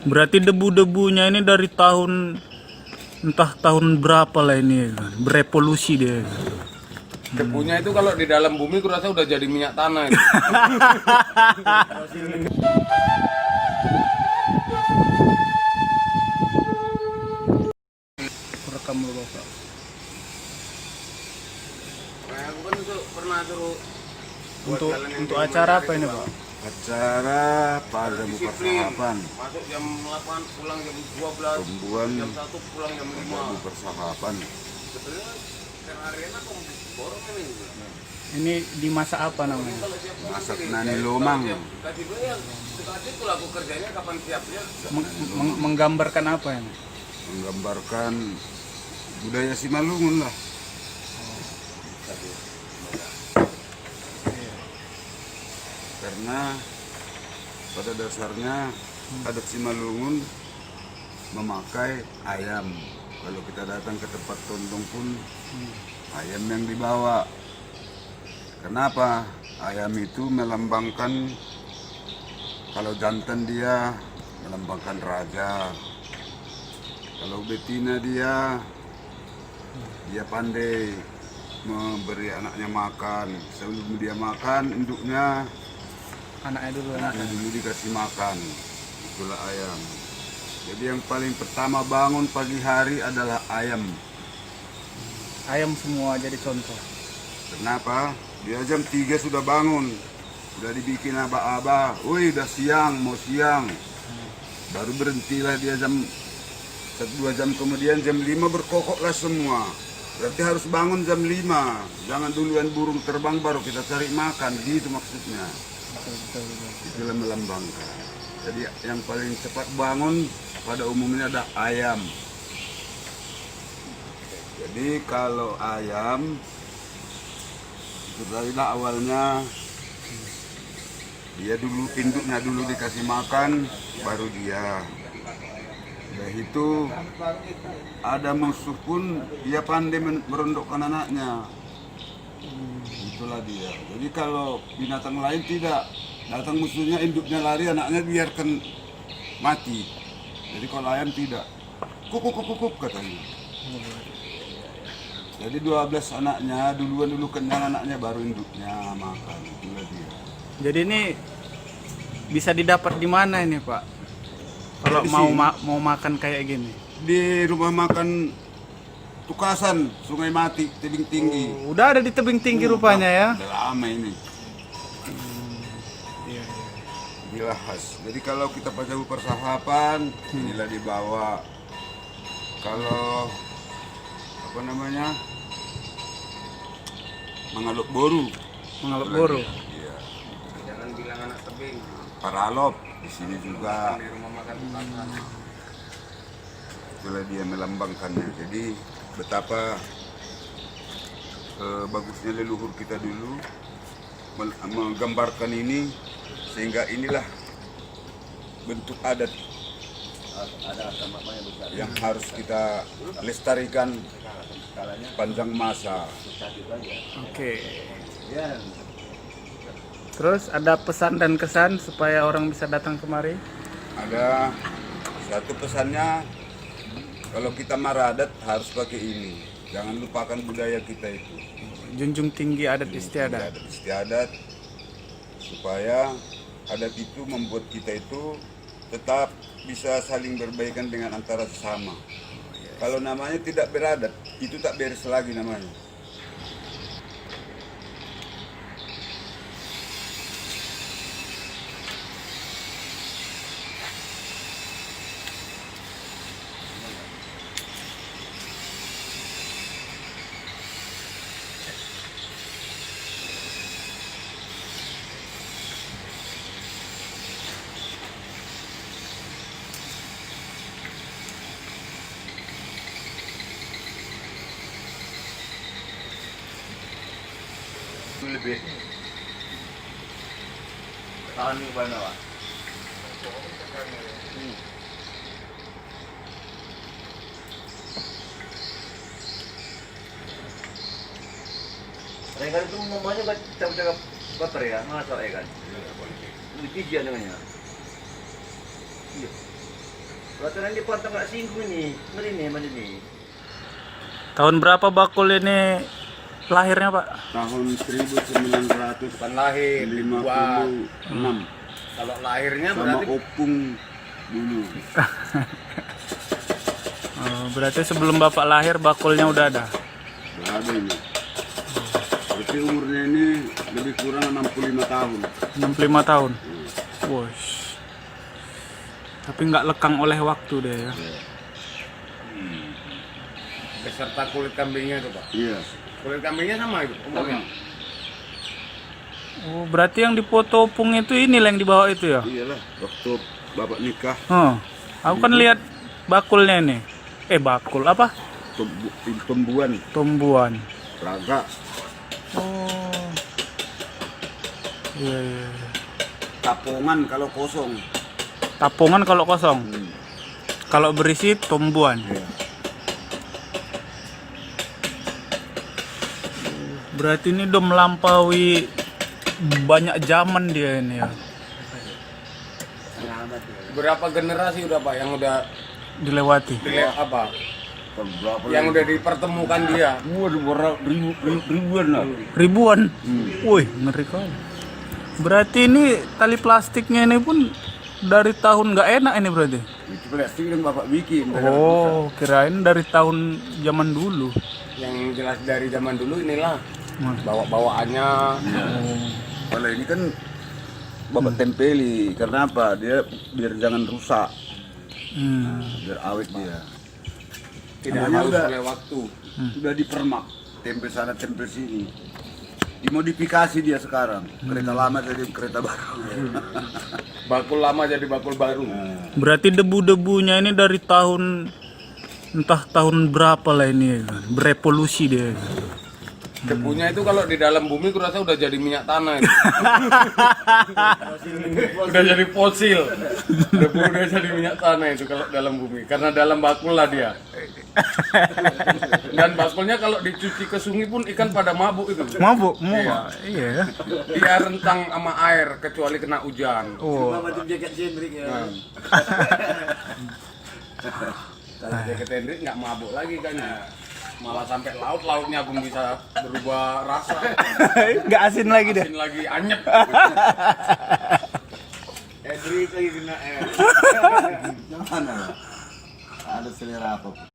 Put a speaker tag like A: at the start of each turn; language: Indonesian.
A: Berarti debu-debunya ini dari tahun entah tahun berapa lah ini ya kan? Berevolusi dia.
B: Debunya itu kalau di dalam bumi kurasa udah jadi minyak tanah itu.
A: Rekam dulu Pak.
B: Nah, aku kan pernah suruh buat
A: Untuk
B: jalan yang
A: untuk
B: di
A: acara
B: Mandar
A: apa
B: itu,
A: ini
B: Pak.
A: Pak?
C: Acara pada buka
B: Disiplin.
C: persahaban,
B: Masuk jam 8, pulang jam 12,
C: Tumbuhan.
B: jam 1 pulang jam 5.
C: pada persahaban.
B: Sebenarnya arena kok borong ini.
A: Ini di masa apa namanya?
B: Kalau siap
C: Masak
B: sendiri.
C: nani
B: Kalau
C: lomang,
B: siap kasih dulu ya, sekali itu laku kerjanya kapan siapnya.
A: Menggambarkan apa ini?
C: menggambarkan budaya Simalungun lah. Karena pada dasarnya adat Simalungun memakai ayam. Kalau kita datang ke tempat tondong pun ayam yang dibawa. Kenapa? Ayam itu melambangkan, kalau jantan dia melambangkan raja. Kalau betina dia pandai memberi anaknya makan. Sebelum dia makan, induknya
A: Anaknya dulu.
C: anaknya dulu dikasih makan. Itulah ayam. Jadi yang paling pertama bangun pagi hari adalah ayam.
A: Ayam semua jadi contoh.
C: Kenapa? Dia jam 3 sudah bangun. Sudah dibikin aba-aba. Woi, udah siang, mau siang. Baru berhentilah dia jam 1-2 jam kemudian, jam 5 berkokoklah semua. Berarti harus bangun jam 5. Jangan duluan burung terbang baru kita cari makan. Gitu maksudnya.
A: Betul.
C: Itulah melambangkan. Jadi yang paling cepat bangun pada umumnya ada ayam. Jadi kalau ayam itu tadilah awalnya dia dulu induknya dulu dikasih makan, baru dia. Udah itu ada musuh pun dia pandai merondokkan anaknya. Itulah dia. Jadi kalau binatang lain tidak, datang musuhnya induknya lari, anaknya biarkan mati. Jadi kalau ayam tidak, kuk katanya. Jadi 12 anaknya dulu kenyang anaknya, baru induknya makan. Itulah dia.
A: Jadi ini bisa didapat di mana ini Pak? Kalau
C: Di
A: mau
C: sini.
A: mau makan kayak gini.
C: Di rumah makan Tukasan, Sungai Mati, Tebing Tinggi.
A: Udah ada di tebing tinggi rupanya ya.
C: Udah lama ini.
A: Iya.
C: Inilah khas. Jadi kalau kita pada persahaban, inilah dibawa. Kalau apa namanya, Mangaluk Boru,
A: Mengalap boru.
C: iya.
B: Jangan bilang anak tebing.
C: Paralop di sini juga.
B: Di rumah makan Tukasan.
C: Itulah dia melambangkannya. Jadi betapa bagusnya leluhur kita dulu menggambarkan ini, sehingga inilah bentuk adat yang harus kita lestarikan panjang masa.
A: Oke. Terus ada pesan dan kesan supaya orang bisa datang kemari?
C: Ada satu pesannya, kalau kita maradat harus pakai ini. Jangan lupakan budaya kita itu.
A: Junjung tinggi adat istiadat.
C: Adat istiadat, supaya adat itu membuat kita itu tetap bisa saling berbaikan dengan antara sesama. Kalau namanya tidak beradat, itu tak beres lagi namanya.
B: Lebih tahun ini mana Pak? Ikan itu namanya kita baper ya, masa ikan? Itu dia namanya. Iya.
D: Waktu nanti potong nggak singgung ini, mana ini?
A: Tahun berapa bakul ini lahirnya, Pak?
C: Tahun 1956.
B: Bukan lahir, dibuat. Kalau lahirnya
C: Sama
B: berarti
C: opung dulu.
A: Oh, berarti sebelum Bapak lahir bakulnya udah ada.
C: Udah ada ini. Berarti umurnya ini lebih kurang 65 tahun.
A: 65 tahun. Wush. Tapi nggak lekang oleh waktu deh ya.
B: beserta kulit kambingnya itu Pak.
C: Iya.
B: Kulit kambingnya sama itu umurnya.
A: Oh, berarti yang dipoto opung itu ini yang dibawa itu ya?
C: Iyalah, waktu bapak nikah
A: Aku kan lihat bakulnya ini. Bakul apa?
C: tumbuhan
A: Tumbuhan.
C: raga.
A: Oh. Iya, iya.
C: Tapongan kalau kosong.
A: Tapungan kalau kosong. Kalau berisi tumbuhan.
C: Iya.
A: Berarti ini udah melampaui banyak zaman dia ini ya.
B: Berapa generasi udah Pak yang udah
A: Dilewati.
B: apa?
C: Berapa
B: Yang udah dipertemukan dia.
C: Waduh, ribuan lah.
A: Ribuan. Wih, ngeri kali. Berarti ini tali plastiknya ini pun dari tahun nggak enak ini berarti.
C: Itu plastik yang bapak bikin.
A: Oh, kirain dari tahun zaman dulu.
B: Yang jelas dari zaman dulu inilah bawa-bawaannya.
C: Kalau ini kan bapak tempeli, karena apa? Dia biar jangan rusak, biar awet dia.
B: Tidak
C: Namanya
B: harus
C: udah-
B: oleh waktu.
C: Sudah dipermak, tempe sana tempe sini. Dimodifikasi dia sekarang, kereta lama jadi kereta baru.
B: Bakul lama jadi bakul baru.
A: Berarti debu-debunya ini dari tahun entah tahun berapa lah ini ya kan. Berevolusi dia.
B: Debunya itu kalau di dalam bumi kurasa udah jadi minyak tanah itu. Udah jadi fosil. Debu udah jadi minyak tanah itu kalau dalam bumi. Karena dalam bakul lah dia. Dan bakulnya kalau dicuci ke sungai pun ikan pada mabuk itu.
A: Mabuk,
B: Iya.
A: Iya ya.
B: Dia rentang sama air kecuali kena hujan.
A: Oh.
D: Mama tuh jaket jendrik ya.
B: Kalau jaket Hendrik nggak mabuk lagi kan ya. Malah sampai lautnya pun bisa berubah rasa.
A: Nggak asin lagi deh.
B: Asin lagi anyep.
D: Jendrik lagi kena air.
C: Mana? Ada selera apa?